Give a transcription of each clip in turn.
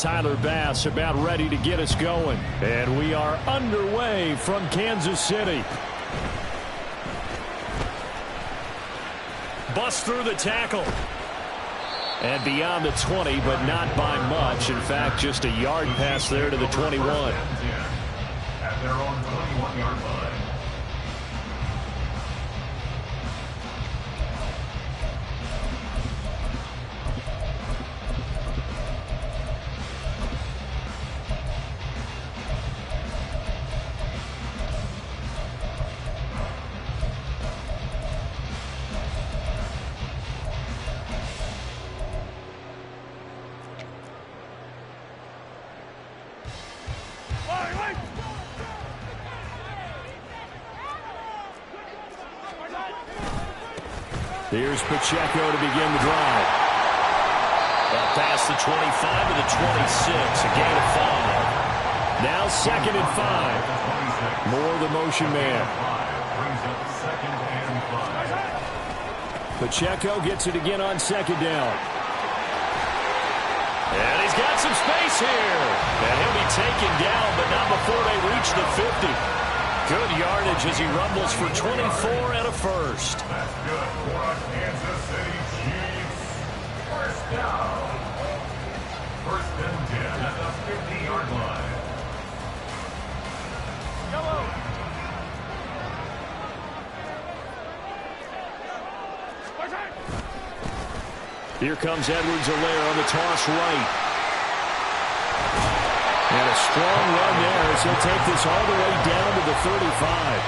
Tyler Bass about ready to get us going. And we are underway from Kansas City. Bust through the tackle. And beyond the 20, but not by much. In fact, just a yard pass there to the 21. At their own 21-yard line. Here's Pacheco to begin the drive. Up past the 25 to the 26. A gain of 5. Now 2nd and 5. More the motion man. Pacheco gets it again on 2nd down. And he's got some space here. And he'll be taken down, but not before they reach the 50. Good yardage as he rumbles for 24 and a first. That's good for Kansas City Chiefs. First down. 1st and 10 at the 50-yard line. Yellow. Here comes Edwards-Helaire on the toss right. And a strong run there as he'll take this all the way down to the 35.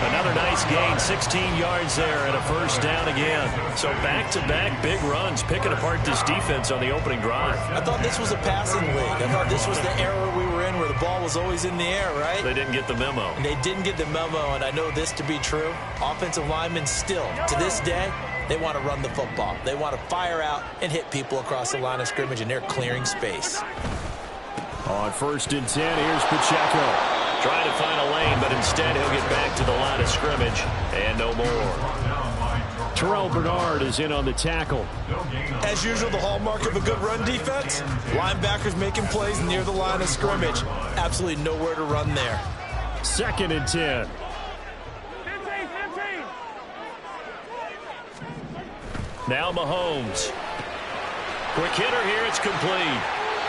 Another nice gain, 16 yards there and a first down again. So back-to-back big runs, picking apart this defense on the opening drive. I thought this was a passing league. I thought this was the era we were in where the ball was always in the air, right? They didn't get the memo. And they didn't get the memo, and I know this to be true. Offensive linemen still, to this day, they want to run the football. They want to fire out and hit people across the line of scrimmage, and they're clearing space. On 1st and 10, here's Pacheco. Trying to find a lane, but instead he'll get back to the line of scrimmage and no more. Terrell Bernard is in on the tackle. As usual, the hallmark of a good run defense, linebackers making plays near the line of scrimmage. Absolutely nowhere to run there. 2nd and 10. Now Mahomes. Quick hitter here, it's complete.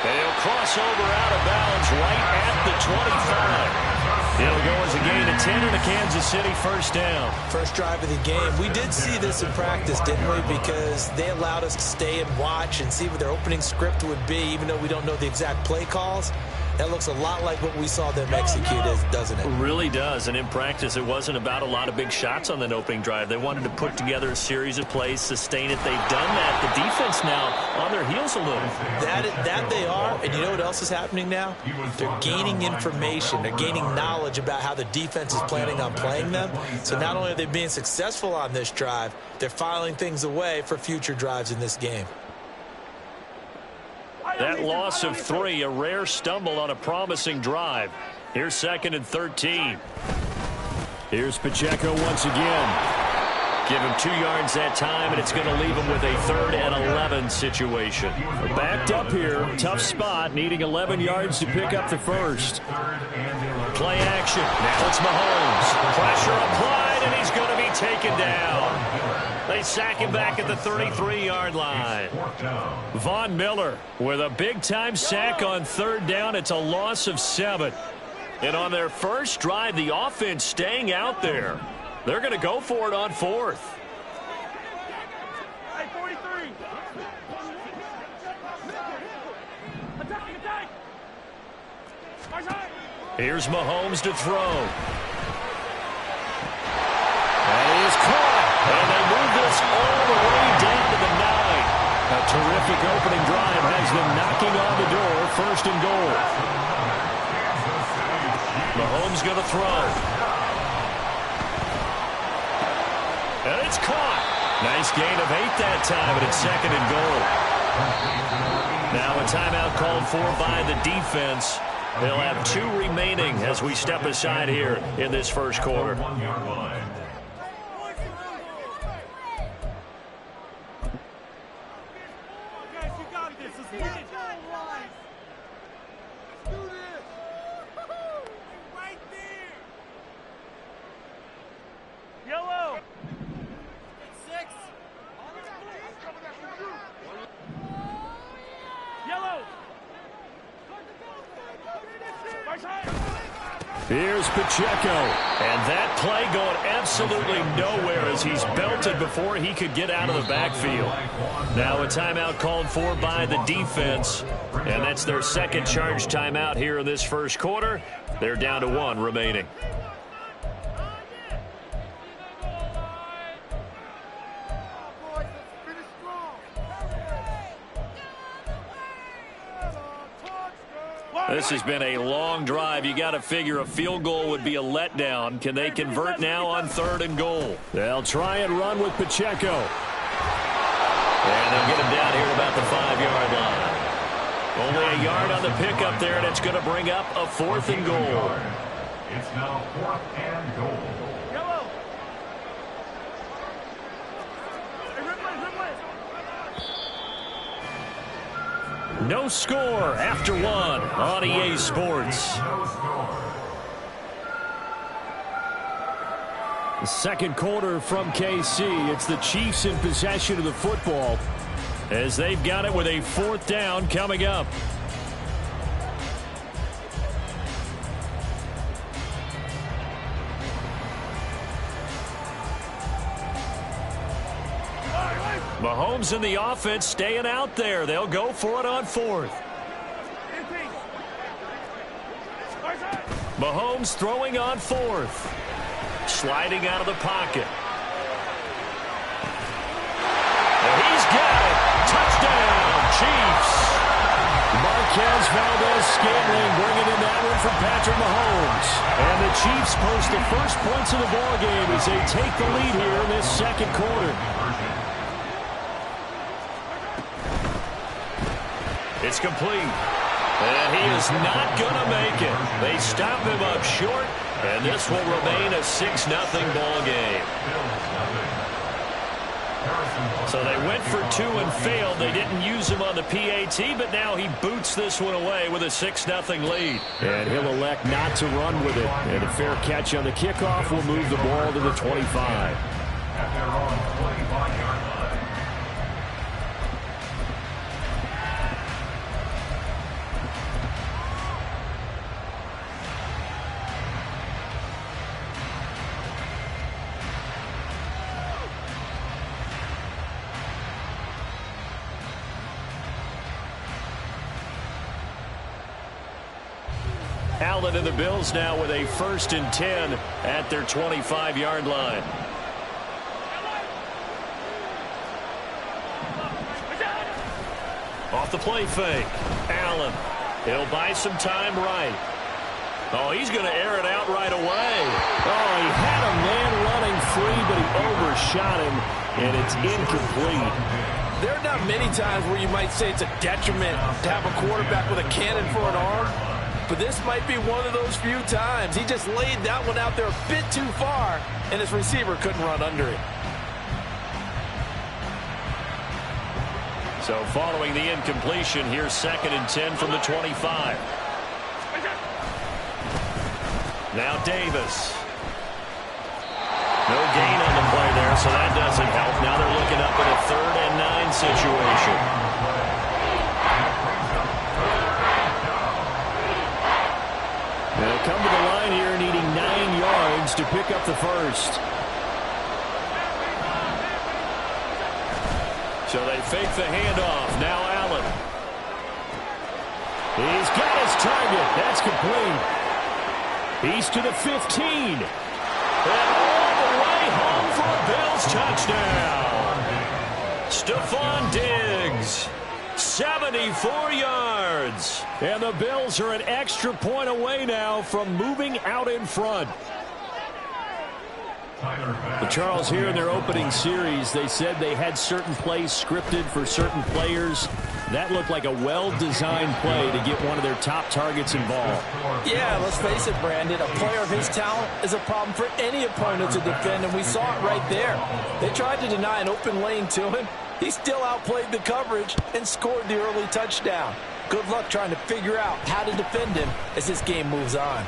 And he'll cross over out of bounds right at the 25. It'll go as a gain of 10 and a Kansas City first down. First drive of the game. We did see this in practice, didn't we? Because they allowed us to stay and watch and see what their opening script would be, even though we don't know the exact play calls. That looks a lot like what we saw them execute, doesn't it? It really does. And in practice, it wasn't about a lot of big shots on that opening drive. They wanted to put together a series of plays, sustain it. They've done that. The defense now on their heels a little. That they are. And you know what else is happening now? They're gaining information. They're gaining knowledge about how the defense is planning on playing them. So not only are they being successful on this drive, they're filing things away for future drives in this game. That loss of 3, a rare stumble on a promising drive. Here's 2nd and 13. Here's Pacheco once again. Give him 2 yards that time, and it's going to leave him with a 3rd and 11 situation. Backed up here, tough spot, needing 11 yards to pick up the first. Play action. Now it's Mahomes. Pressure applied, and he's going to be taken down. They sack him back at the 33-yard line. Von Miller with a big-time sack on 3rd down. It's a loss of 7. And on their first drive, the offense staying out there. They're going to go for it on 4th. Hey, 43. Attack. Here's Mahomes to throw. And he is caught. And they move this all the way down to the 9. A terrific opening drive has them knocking on the door. 1st and goal. Mahomes going to throw. And it's caught. Nice gain of 8 that time, but it's 2nd and goal. Now a timeout called for by the defense. They'll have 2 remaining as we step aside here in this first quarter. Here's Pacheco. And that play going absolutely nowhere as he's belted before he could get out of the backfield. Now a timeout called for by the defense. And that's their second charge timeout here in this first quarter. They're down to 1 remaining. This has been a long drive. You got to figure a field goal would be a letdown. Can they convert now on 3rd and goal? They'll try and run with Pacheco. And they'll get him down here at about the 5-yard line. Only a yard on the pickup there, and it's going to bring up a 4th and goal. It's now 4th and goal. No score after 1 on EA Sports. The second quarter from KC. It's the Chiefs in possession of the football as they've got it with a 4th down coming up. Mahomes in the offense staying out there. They'll go for it on 4th. Mahomes throwing on 4th. Sliding out of the pocket. And he's got it. Touchdown, Chiefs. Marquez Valdez-Scantling bringing in that one from Patrick Mahomes. And the Chiefs post the first points of the ballgame as they take the lead here in this second quarter. It's complete. And he is not going to make it. They stop him up short, and this will remain a 6-0 ball game. So they went for 2 and failed. They didn't use him on the PAT, but now he boots this one away with a 6-0 lead. And he'll elect not to run with it. And a fair catch on the kickoff will move the ball to the 25. At their own 25-yard line. Allen and the Bills now with a 1st and 10 at their 25-yard line. Off the play fake. Allen. He'll buy some time right. Oh, he's going to air it out right away. Oh, he had a man running free, but he overshot him, and it's incomplete. There are not many times where you might say it's a detriment to have a quarterback with a cannon for an arm, but this might be one of those few times. He just laid that one out there a bit too far, and his receiver couldn't run under it. So following the incompletion, here's 2nd and 10 from the 25. Now Davis. No gain on the play there, so that doesn't help. Now they're looking up at a 3rd and 9 situation. They'll come to the line here needing 9 yards to pick up the first. So they fake the handoff. Now Allen. He's got his target. That's complete. He's to the 15. And all the way home for a Bills touchdown. Stephon Diggs. 74 yards. And the Bills are an extra point away now from moving out in front. But Charles, here in their opening series, they said they had certain plays scripted for certain players. That looked like a well-designed play to get one of their top targets involved. Yeah, let's face it, Brandon. A player of his talent is a problem for any opponent to defend, and we saw it right there. They tried to deny an open lane to him. He still outplayed the coverage and scored the early touchdown. Good luck trying to figure out how to defend him as this game moves on.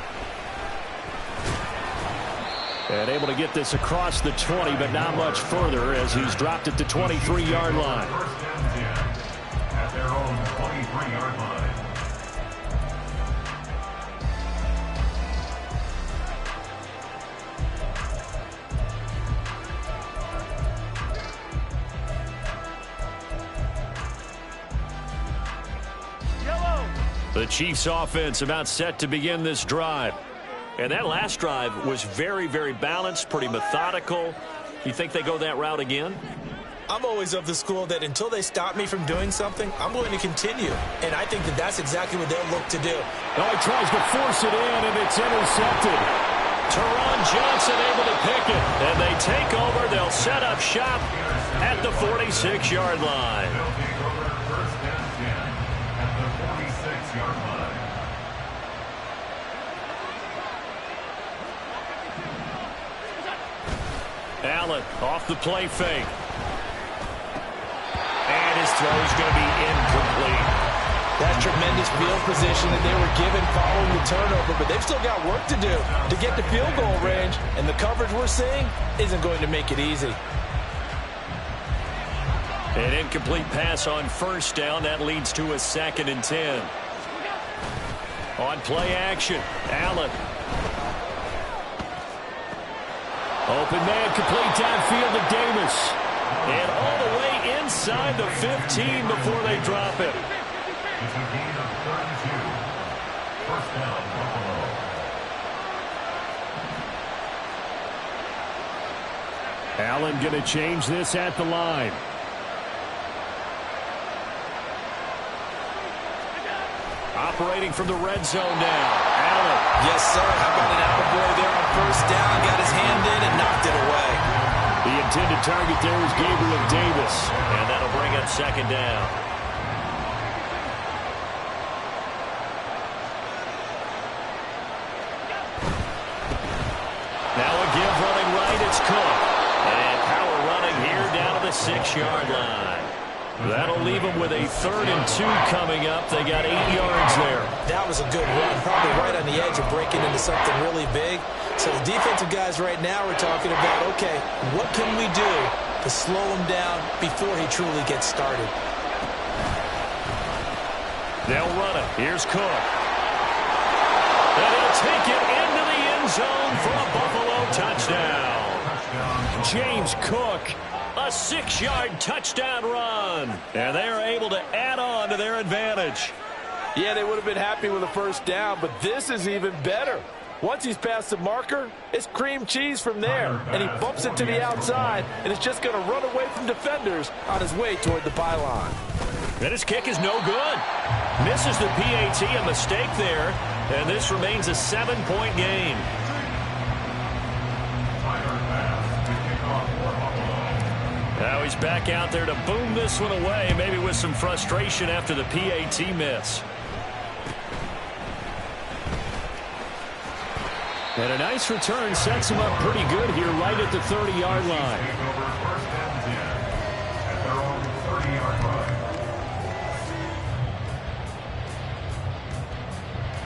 And able to get this across the 20, but not much further as he's dropped at the 23-yard line. At their own 23-yard line. The Chiefs offense about set to begin this drive. And that last drive was very, very balanced, pretty methodical. You think they go that route again? I'm always of the school that until they stop me from doing something, I'm going to continue. And I think that that's exactly what they'll look to do. Oh, he tries to force it in, and it's intercepted. Teron Johnson able to pick it. And they take over. They'll set up shop at the 46-yard line. Allen off the play fake. And his throw is going to be incomplete. That's tremendous field position that they were given following the turnover, but they've still got work to do to get to field goal range, and the coverage we're seeing isn't going to make it easy. An incomplete pass on first down. That leads to a 2nd and 10. On play action, Allen. Open man, complete downfield to Davis. And all the way inside the 15 before they drop it. It's a gain of 32. First down, Buffalo. Allen going to change this at the line. Operating from the red zone now. Allen. Yes, sir. How about an attaboy there on first down? Got his hand in and knocked it away. The intended target there is Gabriel Davis. And that'll bring up 2nd down. Now a give running right. It's Cook. And power running here down to the 6-yard line. That'll leave them with a 3rd and 2 coming up. They got 8 yards there. That was a good run, probably right on the edge of breaking into something really big. So the defensive guys right now are talking about, okay, what can we do to slow him down before he truly gets started? They'll run it. Here's Cook. And he'll take it into the end zone for a Buffalo touchdown. James Cook. A 6-yard touchdown run. And they are able to add on to their advantage. Yeah, they would have been happy with a first down, but this is even better. Once he's past the marker, it's cream cheese from there. And he bumps it to the outside, and it's just going to run away from defenders on his way toward the pylon. And his kick is no good. Misses the PAT, a mistake there. And this remains a 7-point game. Now he's back out there to boom this one away, maybe with some frustration after the PAT miss. And a nice return sets him up pretty good here right at the 30-yard line. First and 10 at their own 30-yard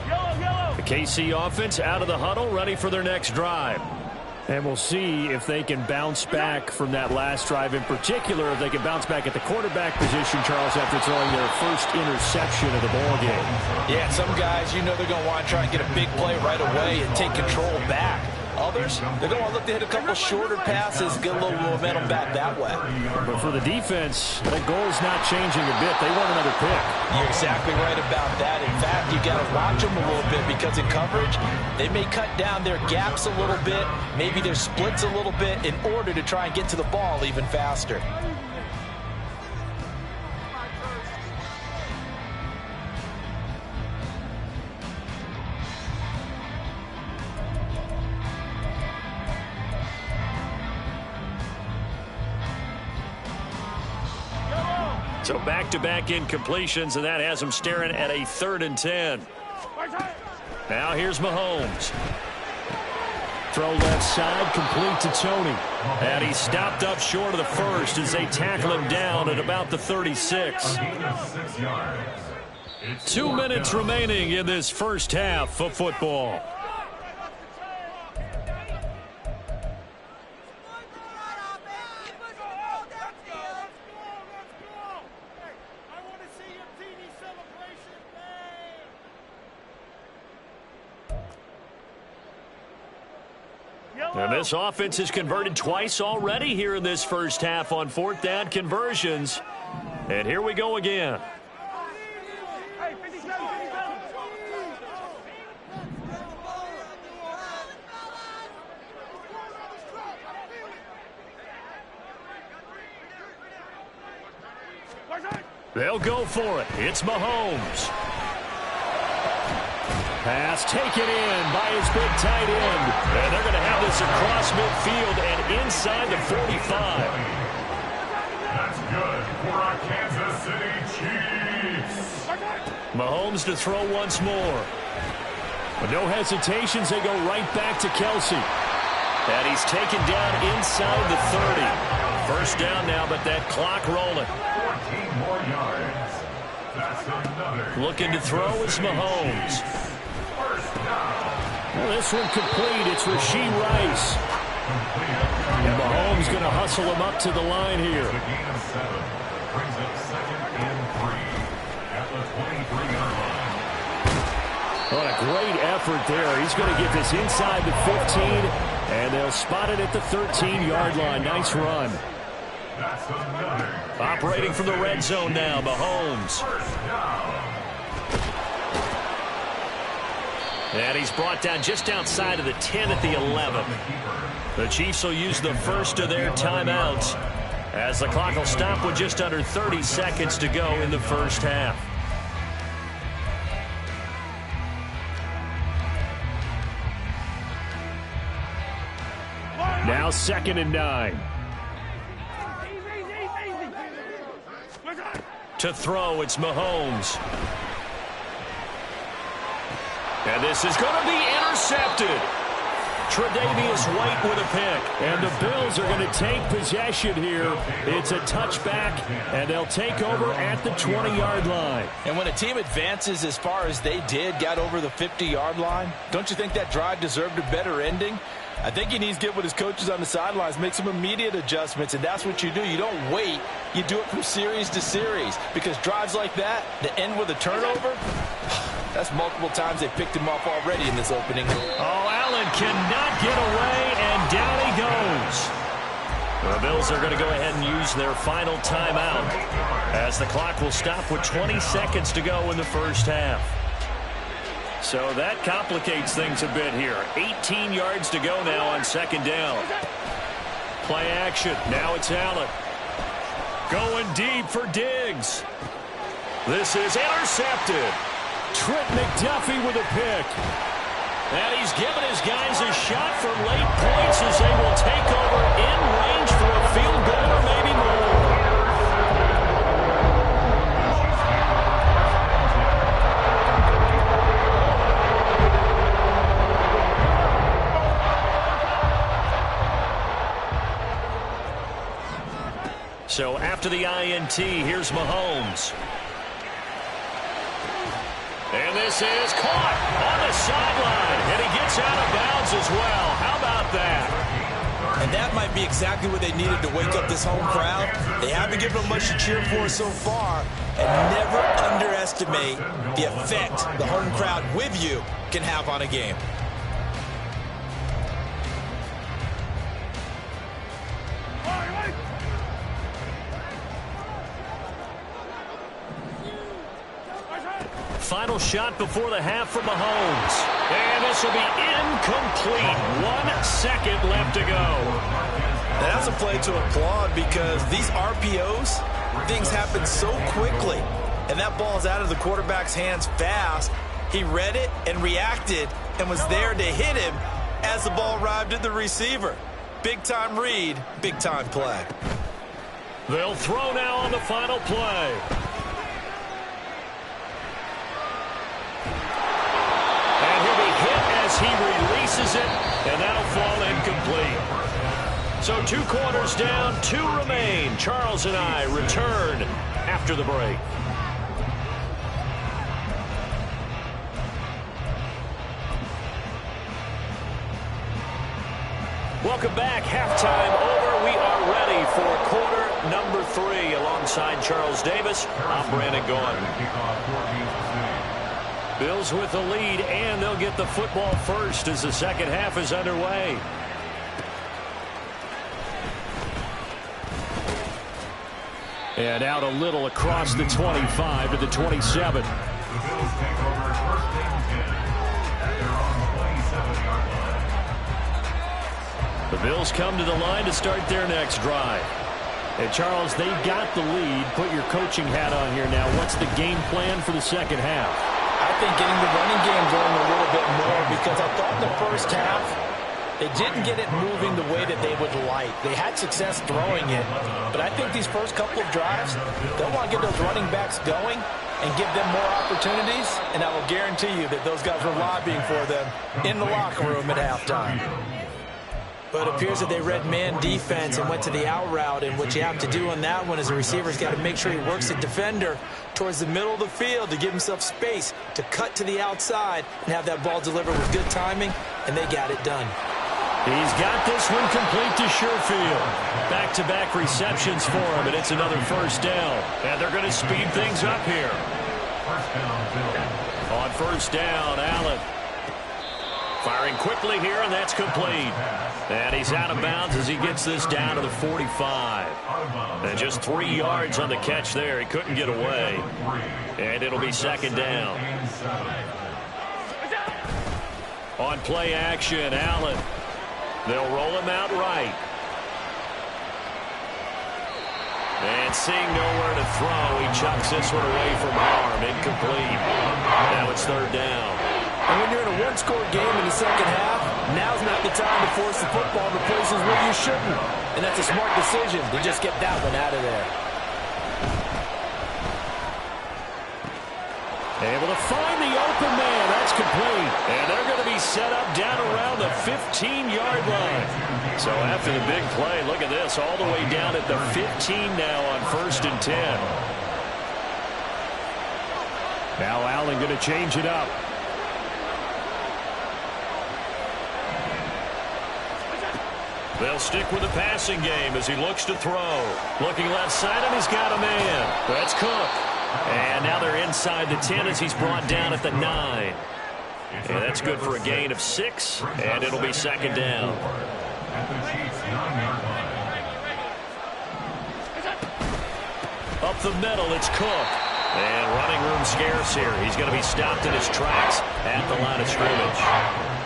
line. The KC offense out of the huddle, ready for their next drive. And we'll see if they can bounce back from that last drive, in particular, if they can bounce back at the quarterback position, Charles, after throwing their first interception of the ballgame. Yeah, some guys, you know they're going to want to try and get a big play right away and take control back. Others, they're going to look to hit a couple shorter passes, get a little momentum back that way. But for the defense, that goal's not changing a bit. They want another pick. You're exactly right about that. In fact, you got to watch them a little bit because in coverage, they may cut down their gaps a little bit, maybe their splits a little bit in order to try and get to the ball even faster. So back-to-back incompletions, and that has them staring at a 3rd and 10. Now here's Mahomes. Throw left side, complete to Tony. And he stopped up short of the first as they tackle him down at about the 36. 2 minutes remaining in this first half of football. And this offense has converted twice already here in this first half on 4th down conversions. And here we go again. They'll go for it. It's Mahomes. Pass taken in by his big tight end. And they're going to have this across midfield and inside the 45. That's good for our Kansas City Chiefs. Mahomes to throw once more. But no hesitations, they go right back to Kelsey. And he's taken down inside the 30. First down now, but that clock rolling. 14 more yards. That's another. Looking to throw is Mahomes. First down. Well, this one complete. It's Rashee Rice. And Mahomes going to hustle him up to the line here. The gain of 7 brings up 2nd and 3 at the 23-yard line. What a great effort there. He's going to get this inside the 15, and they'll spot it at the 13-yard line. Nice run. That's another. Operating from the red zone now, Mahomes. First down. And he's brought down just outside of the 10 at the 11. The Chiefs will use the first of their timeouts as the clock will stop with just under 30 seconds to go in the first half. Now 2nd and 9. To throw, it's Mahomes. And this is going to be intercepted. Tre'Davious White with a pick. And the Bills are going to take possession here. It's a touchback, and they'll take over at the 20-yard line. And when a team advances as far as they did, got over the 50-yard line, don't you think that drive deserved a better ending? I think he needs to get with his coaches on the sidelines, make some immediate adjustments, and that's what you do. You don't wait. You do it from series to series, because drives like that, that end with a turnover, that's multiple times they picked him off already in this opening. Oh, Allen cannot get away, and down he goes. The Bills are going to go ahead and use their final timeout as the clock will stop with 20 seconds to go in the first half. So that complicates things a bit here. 18 yards to go now on 2nd down. Play action. Now it's Allen. Going deep for Diggs. This is intercepted. Trent McDuffie with a pick. And he's given his guys a shot for late points as they will take over in range for a field goal or maybe more. So after the INT, here's Mahomes. And this is caught on the sideline. And he gets out of bounds as well. How about that? And that might be exactly what they needed to wake up this home crowd. They haven't given them much to cheer for so far. And never underestimate the effect the home crowd with you can have on a game. Final shot before the half for Mahomes. And this will be incomplete. 1 second left to go. And that's a play to applaud because these RPOs, things happen so quickly. And that ball's out of the quarterback's hands fast. He read it and reacted and was there to hit him as the ball arrived at the receiver. Big-time read, big-time play. They'll throw now on the final play. He releases it, and that'll fall incomplete. So 2 quarters down, 2 remain. Charles and I return after the break. Welcome back. Halftime over. We are ready for quarter number 3. Alongside Charles Davis, I'm Brandon Gaughan. Bills with the lead, and they'll get the football first as the second half is underway. And out a little across the 25 to the 27. The Bills take over 1st and 10 at their own 27-yard line. The Bills come to the line to start their next drive. And, Charles, they got the lead. Put your coaching hat on here now. What's the game plan for the second half? I think getting the running game going a little bit more, because I thought in the first half they didn't get it moving the way that they would like. They had success throwing it, but I think these first couple of drives, they'll want to get those running backs going and give them more opportunities, and I will guarantee you that those guys were lobbying for them in the locker room at halftime. But it appears that they read man defense and went to the out route, and what you have to do on that one is the receiver's got to make sure he works the defender towards the middle of the field to give himself space to cut to the outside and have that ball delivered with good timing, and they got it done. He's got this one complete to Sherfield. Back-to-back receptions for him, and it's another first down. And they're going to speed things up here. On first down, Allen. Firing quickly here, and that's complete. And he's out of bounds as he gets this down to the 45. And just 3 yards on the catch there. He couldn't get away. And it'll be second down. On play action, Allen. They'll roll him out right. And seeing nowhere to throw, he chucks this one away from harm. Incomplete. Now it's third down. And when you're in a one-score game in the second half, now's not the time to force the football to places where you shouldn't. And that's a smart decision to just get that one out of there. Able to find the open man. That's complete. And they're going to be set up down around the 15-yard line. So after the big play, look at this, all the way down at the 15 now on 1st and 10. Now Allen going to change it up. They'll stick with the passing game as he looks to throw. Looking left side, and he's got a man. That's Cook. And now they're inside the 10 as he's brought down at the 9. And that's good for a gain of 6, and it'll be second down. Up the middle, it's Cook. And running room scarce here. He's going to be stopped in his tracks at the line of scrimmage.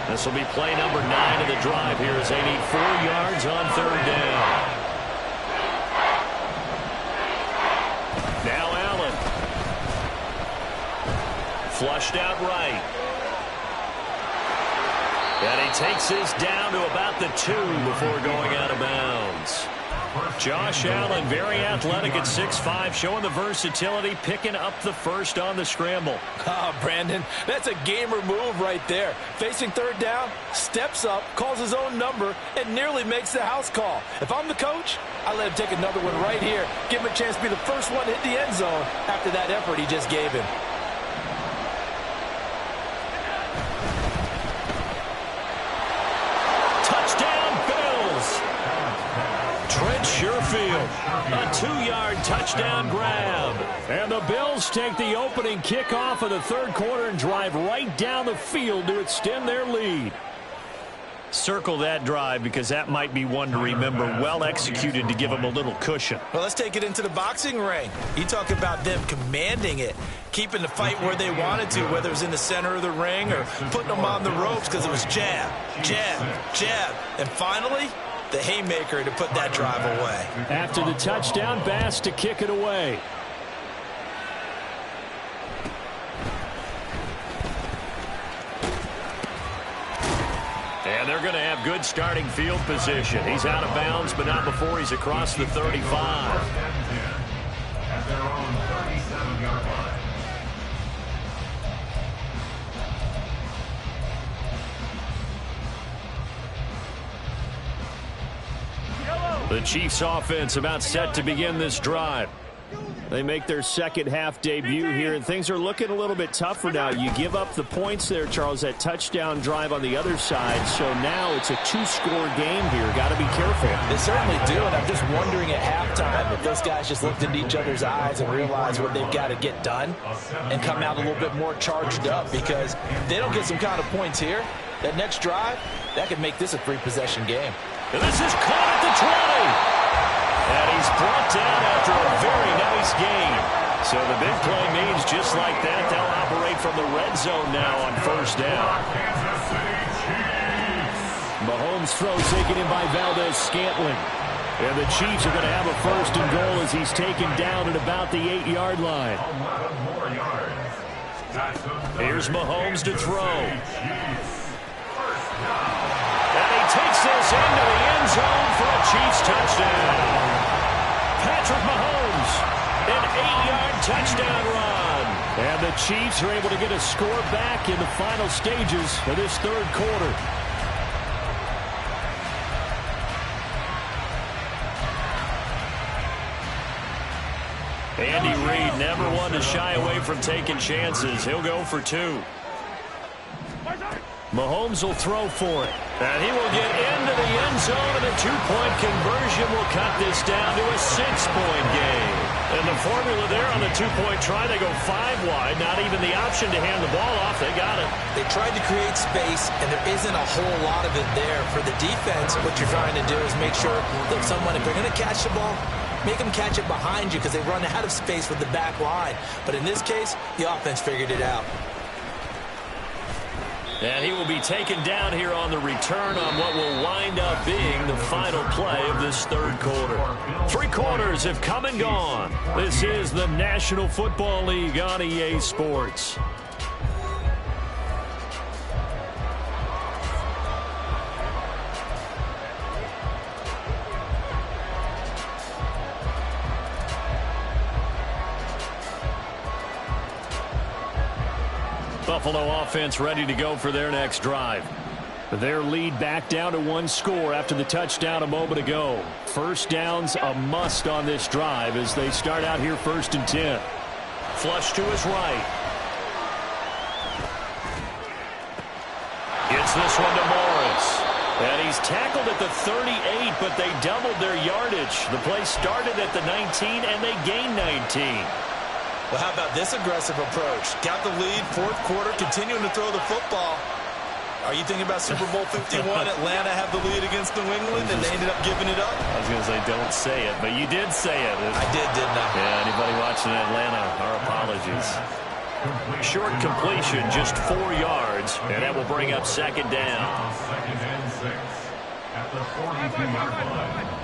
This will be play number 9 of the drive here as they need 4 yards on third down. Now Allen. Flushed out right. And he takes this down to about the 2 before going out of bounds. Josh Allen, very athletic at 6'5", showing the versatility, picking up the first on the scramble. Ah, Brandon, that's a gamer move right there. Facing third down, steps up, calls his own number, and nearly makes the house call. If I'm the coach, I let him take another one right here. Give him a chance to be the first one to hit the end zone after that effort he just gave him. Sherfield, a 2-yard touchdown grab. And the Bills take the opening kickoff of the third quarter and drive right down the field to extend their lead. Circle that drive because that might be one to remember. Well executed to give them a little cushion. Well, let's take it into the boxing ring. You talk about them commanding it, keeping the fight where they wanted to, whether it was in the center of the ring or putting them on the ropes because it was jab, jab, jab. And finally, the haymaker to put that drive away. After the touchdown, Bass to kick it away. And they're going to have good starting field position. He's out of bounds, but not before he's across the 35. At their own 37-yard line. The Chiefs offense about set to begin this drive. They make their second half debut here, and things are looking a little bit tougher now. You give up the points there, Charles, that touchdown drive on the other side. So now it's a 2-score game here. Got to be careful. They certainly do, and I'm just wondering at halftime if those guys just looked into each other's eyes and realized what they've got to get done and come out a little bit more charged up, because if they don't get some kind of points here, that next drive, that could make this a 3-possession game. And this is caught at the 20. And he's brought down after a very nice gain. So the big play means just like that, they'll operate from the red zone now on first down. Mahomes throws taken in by Valdez-Scantling. And the Chiefs are going to have a first and goal as he's taken down at about the 8-yard line. 11 more yards. Here's Mahomes to throw. And he takes this into the end zone for a Chiefs touchdown. Patrick Mahomes, an 8-yard touchdown run. And the Chiefs are able to get a score back in the final stages of this third quarter. Andy Reid never one to shy away from taking chances. He'll go for 2. Mahomes will throw for it. And he will get into the end zone, and a 2-point conversion will cut this down to a 6-point game. And the formula there on the 2-point try, they go 5 wide. Not even the option to hand the ball off. They got it. They tried to create space, and there isn't a whole lot of it there. For the defense, what you're trying to do is make sure that someone, if they're going to catch the ball, make them catch it behind you because they run out of space with the back line. But in this case, the offense figured it out. And he will be taken down here on the return on what will wind up being the final play of this third quarter. 3 quarters have come and gone. This is the National Football League on EA Sports. Buffalo offense ready to go for their next drive. Their lead back down to 1 score after the touchdown a moment ago. First down's a must on this drive as they start out here 1st and 10. Flush to his right. Gets this one to Morris. And he's tackled at the 38, but they doubled their yardage. The play started at the 19, and they gained 19. Well, how about this aggressive approach? Got the lead, 4th quarter, continuing to throw the football. Are you thinking about Super Bowl 51? Atlanta had the lead against New England, and they ended up giving it up? I was going to say, don't say it, but you did say it. I did, didn't I? Yeah, anybody watching Atlanta, our apologies. Short completion, just 4 yards, and that will bring up 2nd down. 2nd and 6 at the 42-yard line.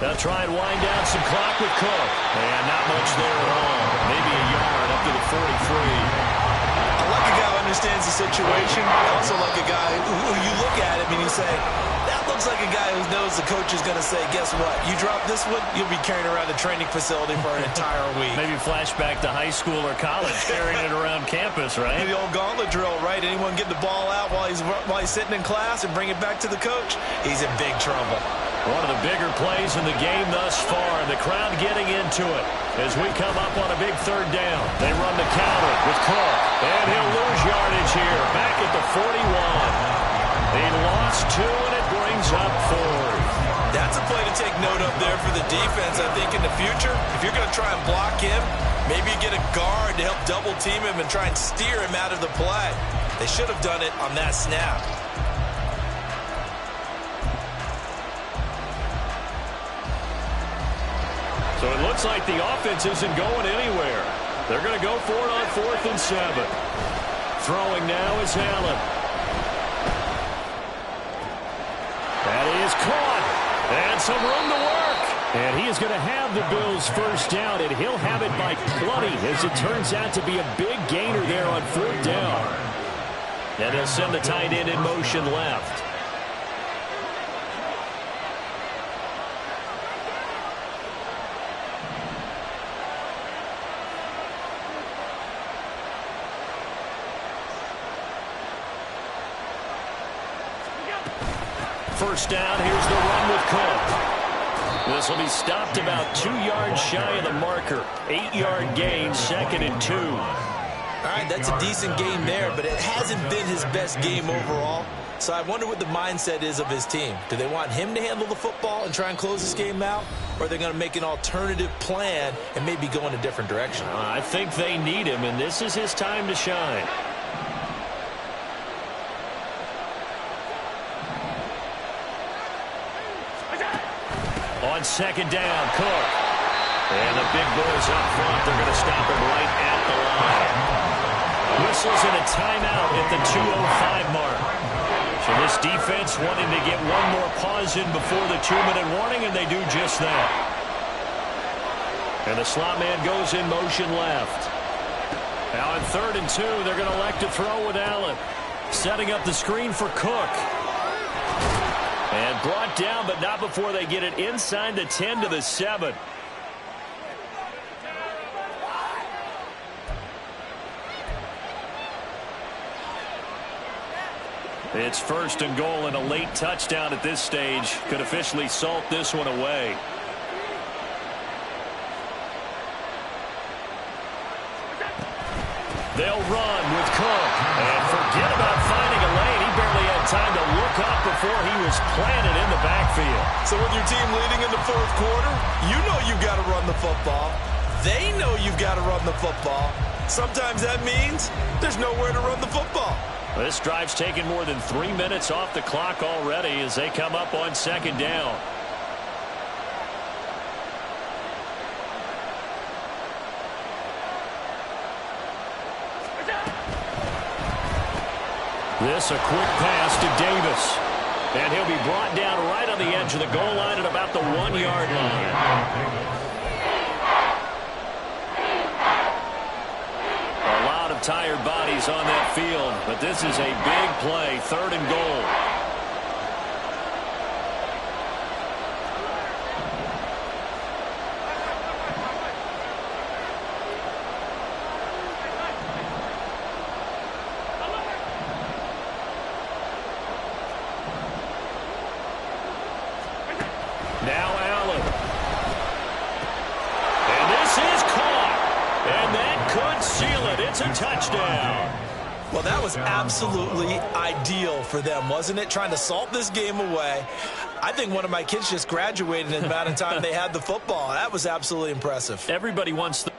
They'll try and wind down some clock with Cook. And not much there at all. Maybe a yard up to the 43. I like a guy who understands the situation. I also like a guy who you look at him and you say, that looks like a guy who knows the coach is going to say, guess what? You drop this one, you'll be carrying around a training facility for an entire week. Maybe flashback to high school or college, carrying it around campus, right? The old gauntlet drill, right? Anyone get the ball out while he's sitting in class and bring it back to the coach? He's in big trouble. One of the bigger plays in the game thus far. The crowd getting into it as we come up on a big 3rd down. They run the counter with Cook. And he'll lose yardage here. Back at the 41. He lost 2, and it brings up 4th. That's a play to take note of there for the defense. I think in the future, if you're going to try and block him, maybe you get a guard to help double team him and try and steer him out of the play. They should have done it on that snap. So it looks like the offense isn't going anywhere. They're going to go for it on 4th and 7. Throwing now is Allen. That is caught. And some room to work. And he is going to have the Bills' first down, and he'll have it by plenty as it turns out to be a big gainer there on 4th down. And they'll send the tight end in motion left. First down, here's the run with Cook. This will be stopped about 2 yards shy of the marker. 8-yard gain, 2nd and 2. All right, that's a decent game there, but it hasn't been his best game overall. So I wonder what the mindset is of his team. Do they want him to handle the football and try and close this game out? Or are they going to make an alternative plan and maybe go in a different direction? I think they need him, and this is his time to shine. On 2nd down, Cook. And the big boys up front, they're going to stop him right at the line. Whistles in a timeout at the 2:05 mark. So this defense wanting to get one more pause in before the 2-minute warning, and they do just that. And the slot man goes in motion left. Now in 3rd and 2, they're going to elect to throw with Allen. Setting up the screen for Cook. And brought down, but not before they get it inside the 10 to the 7. It's 1st and goal, and a late touchdown at this stage could officially salt this one away. They'll run with Cook. And forget about finding a lane. He barely had time to look up before he was planted in the backfield. So with your team leading in the 4th quarter, you know you've got to run the football. They know you've got to run the football. Sometimes that means there's nowhere to run the football. This drive's taken more than 3 minutes off the clock already as they come up on 2nd down. This a quick pass to Davis. And he'll be brought down right on the edge of the goal line at about the 1-yard line. A lot of tired bodies on that field, but this is a big play, 3rd and goal. Now Allen. And this is caught. And that could seal it. It's a touchdown. Well, that was absolutely ideal for them, wasn't it? Trying to salt this game away. I think one of my kids just graduated in the amount of time they had the football. That was absolutely impressive. Everybody wants the